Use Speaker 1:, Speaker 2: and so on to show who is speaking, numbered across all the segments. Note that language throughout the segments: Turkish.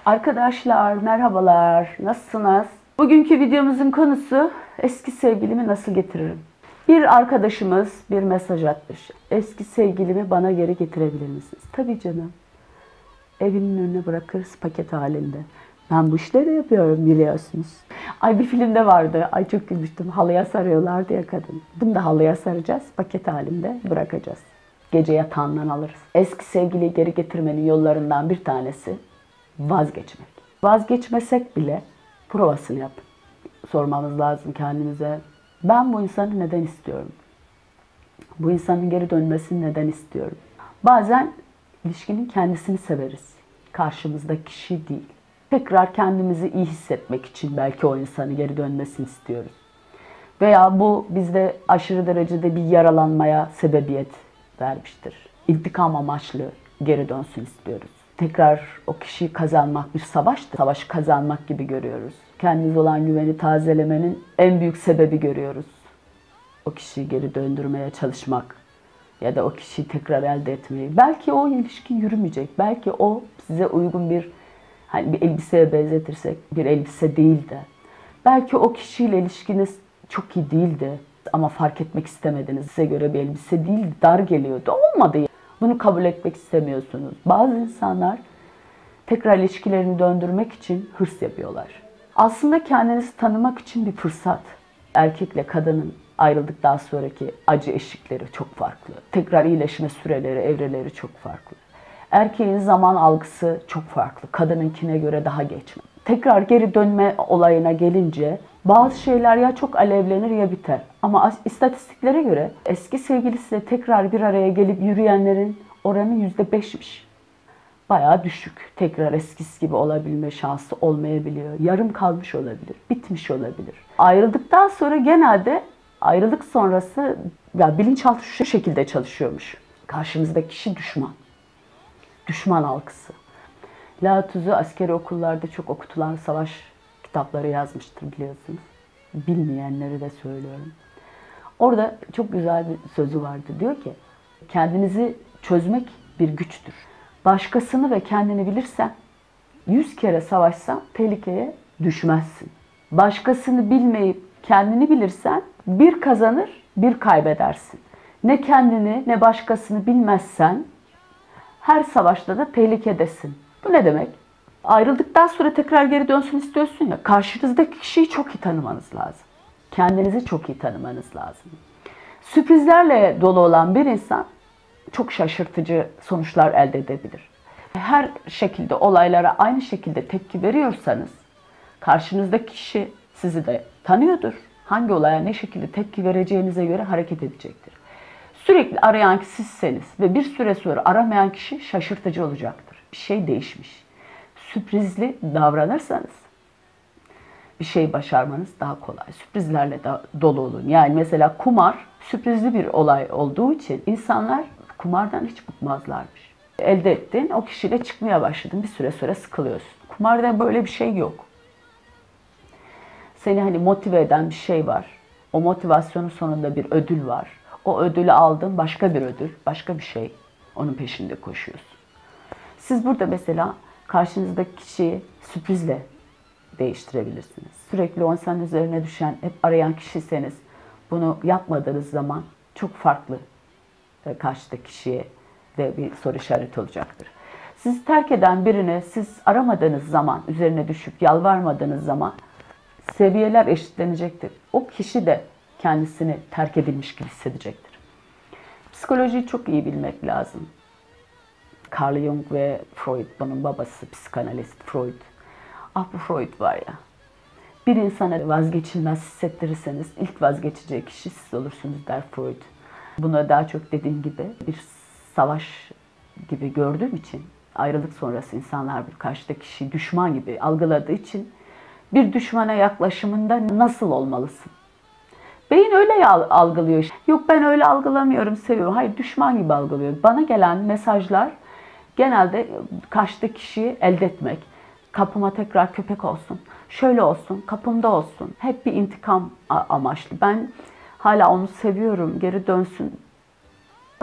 Speaker 1: Arkadaşlar merhabalar, nasılsınız? Bugünkü videomuzun konusu eski sevgilimi nasıl getiririm? Bir arkadaşımız bir mesaj atmış. Eski sevgilimi bana geri getirebilir misiniz? Tabii canım. Evinin önüne bırakırız paket halinde. Ben bu işleri yapıyorum biliyorsunuz. Ay bir filmde vardı. Ay çok gülmüştüm. Halıya sarıyorlardı ya kadın. Bunu da halıya saracağız. Paket halinde bırakacağız. Gece yatağından alırız. Eski sevgiliyi geri getirmenin yollarından bir tanesi vazgeçmek. Vazgeçmesek bile provasını yap. Sormamız lazım kendimize. Ben bu insanı neden istiyorum? Bu insanın geri dönmesini neden istiyorum? Bazen ilişkinin kendisini severiz. Karşımızdaki kişi değil. Tekrar kendimizi iyi hissetmek için belki o insanın geri dönmesini istiyoruz. Veya bu bizde aşırı derecede bir yaralanmaya sebebiyet vermiştir. İntikam amaçlı geri dönsün istiyoruz. Tekrar o kişiyi kazanmak bir savaştır. Savaşı kazanmak gibi görüyoruz. Kendimize olan güveni tazelemenin en büyük sebebi görüyoruz. O kişiyi geri döndürmeye çalışmak ya da o kişiyi tekrar elde etmeyi. Belki o ilişki yürümeyecek. Belki o size uygun bir bir elbiseye benzetirsek bir elbise değil de. Belki o kişiyle ilişkiniz çok iyi değildi ama fark etmek istemediniz. Size göre bir elbise değil, dar geliyordu. Olmadı. Bunu kabul etmek istemiyorsunuz. Bazı insanlar tekrar ilişkilerini döndürmek için hırs yapıyorlar. Aslında kendinizi tanımak için bir fırsat. Erkekle kadının ayrıldıktan sonraki acı eşikleri çok farklı. Tekrar iyileşme süreleri, evreleri çok farklı. Erkeğin zaman algısı çok farklı. Kadınınkine göre daha geç. Tekrar geri dönme olayına gelince bazı şeyler ya çok alevlenir ya biter. Ama istatistiklere göre eski sevgilisiyle tekrar bir araya gelip yürüyenlerin oranı %5'miş. Bayağı düşük. Tekrar eskisi gibi olabilme şansı olmayabiliyor. Yarım kalmış olabilir, bitmiş olabilir. Ayrıldıktan sonra genelde ayrılık sonrası bilinçaltı şu şekilde çalışıyormuş. Karşımızdaki kişi düşman. Düşman algısı. Lao Tzu askeri okullarda çok okutulan savaş kitapları yazmıştır biliyorsunuz. Bilmeyenleri de söylüyorum. Orada çok güzel bir sözü vardı. Diyor ki, kendinizi çözmek bir güçtür. Başkasını ve kendini bilirsen, 100 kere savaşsan tehlikeye düşmezsin. Başkasını bilmeyip kendini bilirsen, bir kazanır, bir kaybedersin. Ne kendini ne başkasını bilmezsen, her savaşta da tehlikedesin. Bu ne demek? Ayrıldıktan sonra tekrar geri dönsün istiyorsun ya, karşınızdaki kişiyi çok iyi tanımanız lazım. Kendinizi çok iyi tanımanız lazım. Sürprizlerle dolu olan bir insan çok şaşırtıcı sonuçlar elde edebilir. Her şekilde olaylara aynı şekilde tepki veriyorsanız, karşınızdaki kişi sizi de tanıyordur. Hangi olaya ne şekilde tepki vereceğinize göre hareket edecektir. Sürekli arayan kişi sizseniz ve bir süre sonra aramayan kişi şaşırtıcı olacaktır. Bir şey değişmiş. Sürprizli davranırsanız bir şey başarmanız daha kolay. Sürprizlerle dolu olun. Yani mesela kumar sürprizli bir olay olduğu için insanlar kumardan hiç bıkmazlarmış. Elde ettin, o kişiyle çıkmaya başladın. Bir süre sonra sıkılıyorsun. Kumarda böyle bir şey yok. Seni motive eden bir şey var. O motivasyonun sonunda bir ödül var. O ödülü aldın, başka bir ödül, başka bir şey. Onun peşinde koşuyorsun. Siz burada mesela karşınızdaki kişiyi sürprizle değiştirebilirsiniz. Sürekli o insanın üzerine düşen, hep arayan kişiyseniz bunu yapmadığınız zaman çok farklı karşıdaki kişiye de bir soru işareti olacaktır. Sizi terk eden birine siz aramadığınız zaman, üzerine düşüp yalvarmadığınız zaman seviyeler eşitlenecektir. O kişi de kendisini terk edilmiş gibi hissedecektir. Psikolojiyi çok iyi bilmek lazım. Carl Jung ve Freud, bunun babası psikanalist Freud. Bu Freud var ya. Bir insana vazgeçilmez hissettirirseniz ilk vazgeçeceği kişi siz olursunuz der Freud. Bunu daha çok dediğim gibi bir savaş gibi gördüğüm için, ayrılık sonrası insanlar bir karşıdaki kişiyi düşman gibi algıladığı için bir düşmana yaklaşımında nasıl olmalısın? Beyin öyle algılıyor. Yok ben öyle algılamıyorum, seviyorum. Hayır, düşman gibi algılıyor. Bana gelen mesajlar genelde karşıdaki kişiyi elde etmek. Kapıma tekrar köpek olsun, şöyle olsun, kapımda olsun. Hep bir intikam amaçlı. Ben hala onu seviyorum, geri dönsün.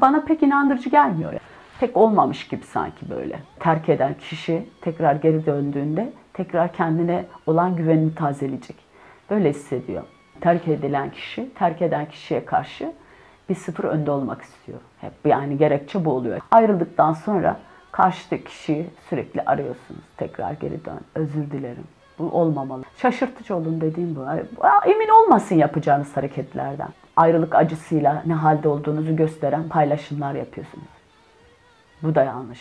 Speaker 1: Bana pek inandırıcı gelmiyor. pek olmamış gibi sanki böyle. Terk eden kişi tekrar geri döndüğünde tekrar kendine olan güvenini tazeleyecek. Böyle hissediyor. Terk edilen kişi, terk eden kişiye karşı 1-0 önde olmak istiyor. Hep yani gerekçe bu oluyor. Ayrıldıktan sonra karşıdaki kişiyi sürekli arıyorsunuz. Tekrar geri dön, özür dilerim. Bu olmamalı. Şaşırtıcı olun dediğim bu. Emin olmasın yapacağınız hareketlerden. Ayrılık acısıyla ne halde olduğunuzu gösteren paylaşımlar yapıyorsunuz. Bu da yanlış.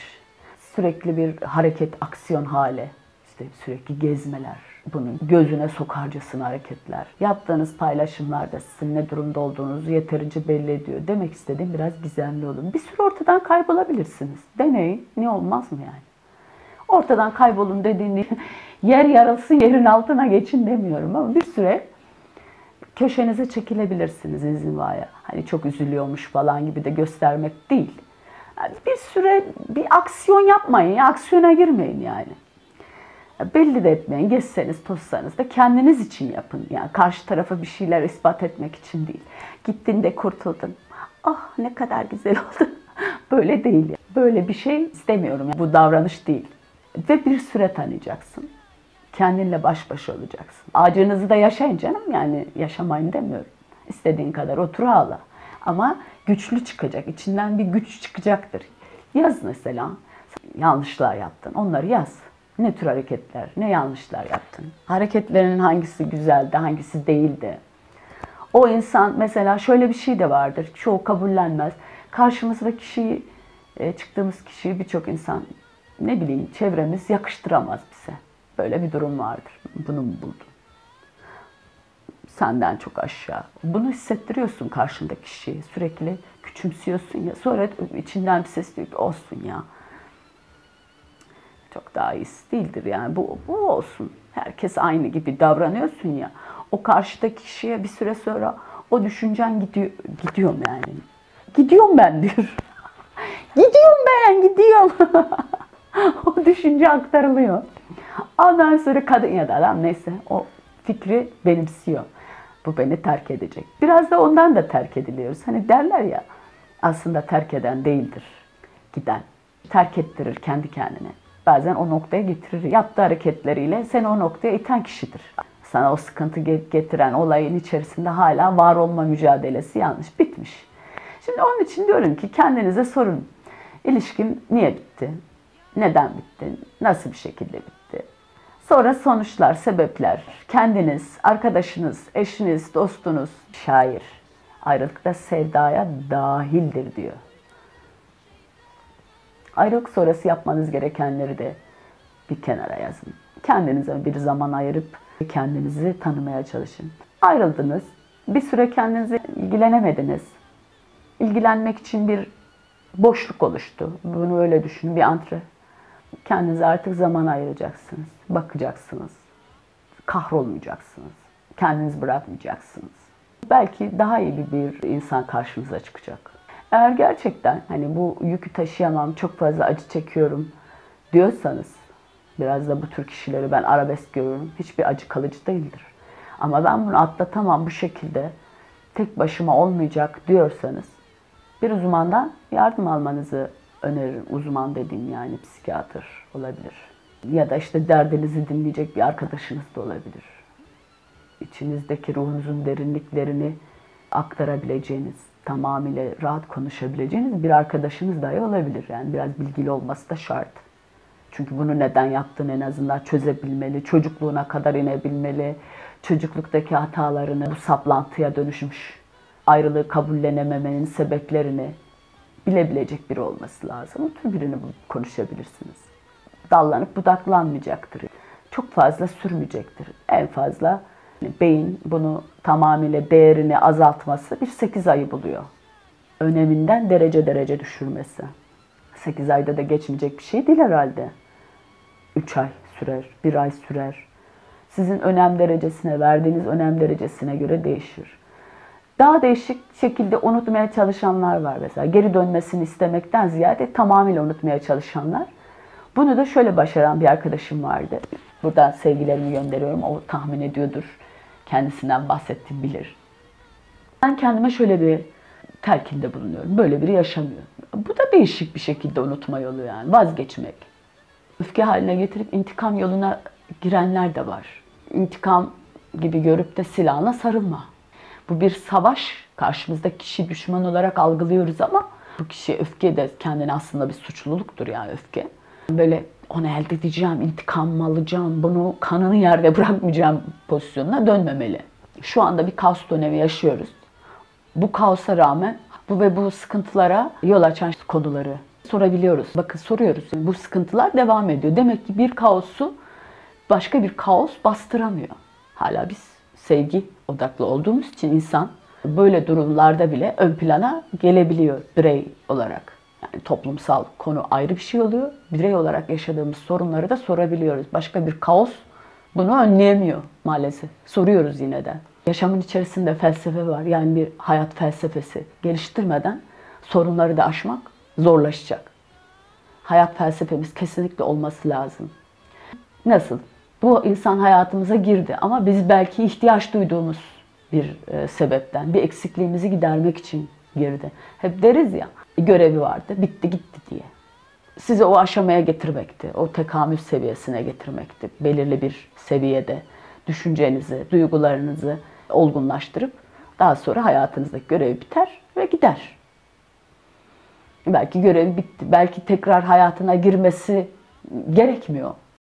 Speaker 1: Sürekli bir hareket, aksiyon hali. İşte sürekli gezmeler. Bunun gözüne sokarcasına hareketler. Yaptığınız paylaşımlarda sizin ne durumda olduğunuzu yeterince belli ediyor. Demek istediğim biraz gizemli olun. Bir süre ortadan kaybolabilirsiniz. Deneyin. Niye olmaz mı yani? Ortadan kaybolun dediğinde yer yarılsın yerin altına geçin demiyorum ama bir süre köşenize çekilebilirsiniz inzivaya. Hani çok üzülüyormuş falan gibi de göstermek değil. Yani bir süre bir aksiyon yapmayın, aksiyona girmeyin yani. Belli de etmeyin, gezseniz, tozsanız da kendiniz için yapın. Yani karşı tarafa bir şeyler ispat etmek için değil. Gittin de kurtuldun. Ah ne kadar güzel oldu. Böyle değil. Böyle bir şey istemiyorum. Yani bu davranış değil. Ve bir süre tanıyacaksın. Kendinle baş başa olacaksın. Acınızı da yaşayın canım. Yani yaşamayın demiyorum. İstediğin kadar otur ağla. Ama güçlü çıkacak. İçinden bir güç çıkacaktır. Yaz mesela. Yanlışlar yaptın. Onları yaz. Ne tür hareketler, ne yanlışlar yaptın? Hareketlerinin hangisi güzeldi, hangisi değildi? O insan mesela şöyle bir şey de vardır. Çoğu kabullenmez. Karşımızdaki kişiyi, çıktığımız kişiyi birçok insan ne bileyim çevremiz yakıştıramaz bize. Böyle bir durum vardır. Bunu mu buldun? Senden çok aşağı. Bunu hissettiriyorsun karşındaki kişiyi. Sürekli küçümsüyorsun ya. Sonra içinden bir ses diyor ki olsun ya. Çok daha iyisi değildir yani. Bu olsun. Herkes aynı gibi davranıyorsun ya. O karşıdaki kişiye bir süre sonra o düşüncen gidiyorum yani. Gidiyorum ben diyor. Gidiyorum ben, gidiyorum. O düşünce aktarılıyor. Ondan sonra kadın ya da adam neyse o fikri benimsiyor. Bu beni terk edecek. Biraz da ondan da terk ediliyoruz. Hani derler ya aslında terk eden değildir giden. Terk ettirir kendi kendine. Bazen o noktaya getirir. Yaptığı hareketleriyle seni o noktaya iten kişidir. Sana o sıkıntı getiren olayın içerisinde hala var olma mücadelesi yanlış, bitmiş. Şimdi onun için diyorum ki kendinize sorun. İlişkim niye bitti? Neden bitti? Nasıl bir şekilde bitti? Sonra sonuçlar, sebepler, kendiniz, arkadaşınız, eşiniz, dostunuz, şair. Ayrılıkta sevdaya dahildir diyor. Ayrılık sonrası yapmanız gerekenleri de bir kenara yazın. Kendinize bir zaman ayırıp kendinizi tanımaya çalışın. Ayrıldınız, bir süre kendinize ilgilenemediniz. İlgilenmek için bir boşluk oluştu. Bunu öyle düşünün, bir antre. Kendinize artık zaman ayıracaksınız, bakacaksınız, kahrolmayacaksınız, kendinizi bırakmayacaksınız. Belki daha iyi bir insan karşınıza çıkacak. Eğer gerçekten hani bu yükü taşıyamam, çok fazla acı çekiyorum diyorsanız, biraz da bu tür kişileri ben arabesk görüyorum. Hiçbir acı kalıcı değildir. Ama ben bunu atlatamam bu şekilde, tek başıma olmayacak diyorsanız, bir uzmandan yardım almanızı öneririm. Uzman dediğim yani psikiyatr olabilir. Ya da işte derdinizi dinleyecek bir arkadaşınız da olabilir. İçinizdeki ruhunuzun derinliklerini aktarabileceğiniz, tamamıyla rahat konuşabileceğiniz bir arkadaşınız dahi olabilir. Yani biraz bilgili olması da şart. Çünkü bunu neden yaptığını en azından çözebilmeli, çocukluğuna kadar inebilmeli, çocukluktaki hatalarını, bu saplantıya dönüşmüş ayrılığı kabullenememenin sebeplerini bilebilecek biri olması lazım. O tür birini konuşabilirsiniz. Dallanıp budaklanmayacaktır. Çok fazla sürmeyecektir. En fazla beyin bunu tamamıyla değerini azaltması bir 8 ayı buluyor. Öneminden derece derece düşürmesi. 8 ayda da geçmeyecek bir şey değil herhalde. 3 ay sürer, 1 ay sürer. Sizin önem derecesine, verdiğiniz önem derecesine göre değişir. Daha değişik şekilde unutmaya çalışanlar var mesela. Geri dönmesini istemekten ziyade tamamıyla unutmaya çalışanlar. Bunu da şöyle başaran bir arkadaşım vardı. Buradan sevgilerimi gönderiyorum. O tahmin ediyordur. Kendisinden bahsettiğim bilir. Ben kendime şöyle bir telkinde bulunuyorum. Böyle biri yaşamıyor. Bu da değişik bir şekilde unutma yolu yani. Vazgeçmek. Öfke haline getirip intikam yoluna girenler de var. İntikam gibi görüp de silahına sarılma. Bu bir savaş. Karşımızdaki kişi düşman olarak algılıyoruz ama bu kişi öfke de kendine aslında bir suçluluktur yani öfke. Böyle onu elde edeceğim, intikamımı alacağım, bunu kanını yerde bırakmayacağım pozisyonuna dönmemeli. Şu anda bir kaos dönemi yaşıyoruz. Bu kaosa rağmen bu sıkıntılara yol açan konuları sorabiliyoruz. Bakın soruyoruz. Bu sıkıntılar devam ediyor. Demek ki bir kaosu başka bir kaos bastıramıyor. Hala biz sevgi odaklı olduğumuz için insan böyle durumlarda bile ön plana gelebiliyor birey olarak. Yani toplumsal konu ayrı bir şey oluyor. Birey olarak yaşadığımız sorunları da sorabiliyoruz. Başka bir kaos bunu önleyemiyor maalesef. Soruyoruz yine de. Yaşamın içerisinde felsefe var. Yani bir hayat felsefesi geliştirmeden sorunları da aşmak zorlaşacak. Hayat felsefemiz kesinlikle olması lazım. Nasıl? Bu insan hayatımıza girdi ama biz belki ihtiyaç duyduğumuz bir sebepten, bir eksikliğimizi gidermek için girdi. Hep deriz ya, görevi vardı, bitti gitti diye. Sizi o aşamaya getirmekti, o tekamül seviyesine getirmekti. Belirli bir seviyede düşüncenizi, duygularınızı olgunlaştırıp daha sonra hayatınızdaki görev biter ve gider. Belki görevi bitti, belki tekrar hayatına girmesi gerekmiyor.